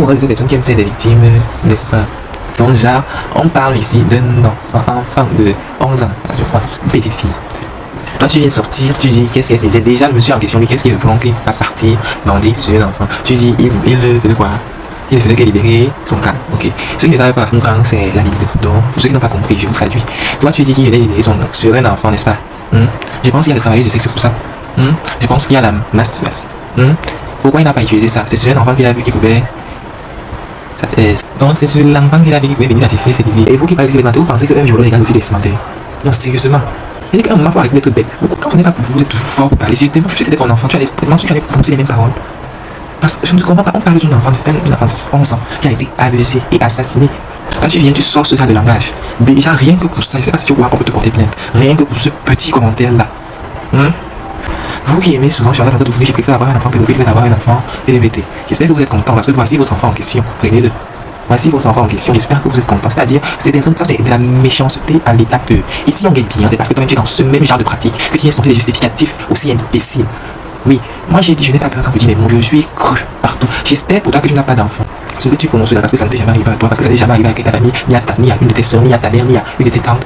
mourrait de ces personnes qui aiment faire des victimes, n'est-ce pas? Donc genre, on parle ici d'un enfant de 11 ans, je crois, une petite fille. Toi tu viens de sortir, tu dis qu'est-ce qu'elle faisait. Déjà le monsieur en question, lui, qu'est-ce qu'il veut qu'il va partir bander sur un enfant. Tu dis, il faisait quoi? Il ne faisait que libérer son camp. Ok. Ceux qui ne savent pas, mon camp c'est la Bible. Donc, pour ceux qui n'ont pas compris, je vous traduis. Toi tu dis qu'il venait libérer son camp sur un enfant, n'est-ce pas? Je pense qu'il y a le travail de sexe pour ça. Je pense qu'il y a la masturbation. Pourquoi il n'a pas utilisé ça? C'est sur un enfant qu'il a vu qu'il pouvait. Donc c'est sur l'enfant qu'il a vu qu'il pouvait venir satisfaire ses désirs. Et vous qui parlez de vous pensez qu'un violon égale aussi des sémantaires? Non, sérieusement. Il y a un moment, il faut arrêter d'être bête. Quand ce n'est pas pour vous, vous êtes toujours fort pour parler. Si je sais que c'était ton enfant, tu allais prononcer les mêmes paroles. Parce que je ne comprends pas, on parle d'une enfant de 11 ans qui a été abusée et assassinée. Quand tu viens, tu sors ce genre de langage. Déjà, rien que pour ça, je ne sais pas si tu vois qu'on peut te porter plainte. Rien que pour ce petit commentaire-là. Vous qui aimez souvent, je suis en train de vous dire, je préfère avoir un enfant pédophile que d'avoir un enfant LGBT. J'espère que vous êtes content parce que voici votre enfant en question. Prenez-le. Voici votre enfant en question, j'espère que vous êtes content. C'est-à-dire, ça c'est de la méchanceté à l'état pur. Et si on gagne bien, c'est parce que toi-même tu es dans ce même genre de pratique que tu viens sortir des justificatifs aussi imbéciles. Oui, moi j'ai dit, je n'ai pas peur quand tu dis, mais moi je suis cru partout. J'espère pour toi que tu n'as pas d'enfant. Ce que tu prononces là, parce que ça ne t'est jamais arrivé à toi, parce que ça n'est jamais arrivé à ta famille, ni à une de tes soeurs, ni à ta mère, ni à une de tes tantes,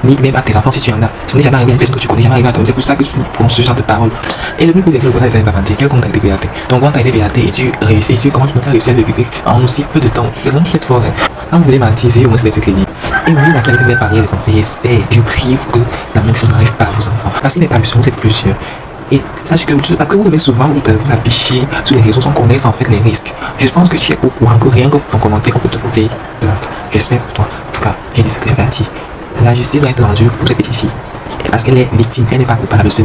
ni même à tes enfants si tu en as. Ce n'est jamais arrivé à une personne que tu connais, jamais arrivé à toi. C'est pour ça que tu prononces ce genre de paroles. Et le plus cool est que le compte a été inventé. Quel compte a été BAT? Ton compte a été BAT et tu réussis. Comment tu peux réussir à le publier en aussi peu de temps? Tu es vraiment fort. Quand vous voulez mentir, essayez au moins de se crédit. Et vous, la qualité de barrière de conseil, j'espère, je prie que la même chose n'arrive pas à vos enfants. Parce qu'il n'est pas le vous êtes plusieurs. Et sachez que, parce que vous aimez souvent vous afficher sur les réseaux sans connaître en fait les risques. Je pense que tu es au courant que rien que ton commentaire, on peut te porter plainte. J'espère pour toi. En tout cas, j'ai dit ce que j'avais à dire. La justice doit être rendue pour cette petite fille. Parce qu'elle est victime, elle n'est pas coupable. Ce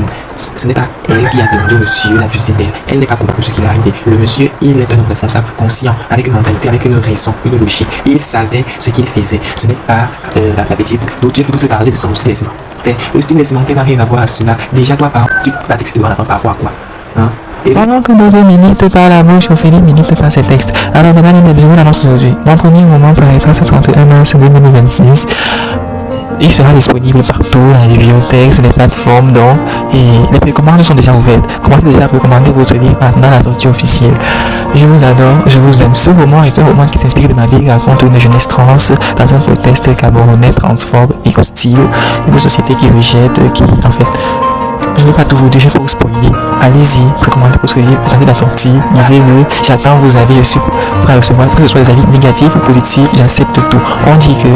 n'est pas elle qui a demandé au monsieur d'abuser d'elle. Elle n'est pas coupable de ce qui est arrivé. Le monsieur, il est un homme responsable, conscient, avec une mentalité, avec une raison, une logique. Il savait ce qu'il faisait. Ce n'est pas la petite. Donc tu veux te parler de son style vestimentaire. Le style vestimentaire n'a rien à voir à cela. Déjà, toi, tu vas t'expliquer par rapport à quoi? Pendant que d'autres militent par la bouche, Ophélie milite par ses textes. Alors maintenant, il besoin d'annonce aujourd'hui. Mon premier moment paraîtra ce 31 mars 2026. Il sera disponible partout, dans les bibliothèques, sur les plateformes, donc, et les précommandes sont déjà ouvertes. Commencez déjà à précommander votre livre maintenant la sortie officielle. Je vous adore, je vous aime. Ce roman est un roman qui s'inspire de ma vie, raconte une jeunesse trans dans un contexte camerounais transphobe et hostile, une société qui rejette, qui, en fait, je ne vais pas tout vous dire, je vais pas vous spoiler. Allez-y, précommandez votre livre, attendez la sortie, lisez-le, j'attends vos avis, je suis prêt à recevoir, que ce soit des avis négatifs ou positifs, j'accepte tout. On dit que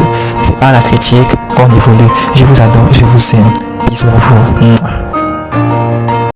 c'est par la critique qu'on évolue. Je vous adore, je vous aime. Bisous à vous.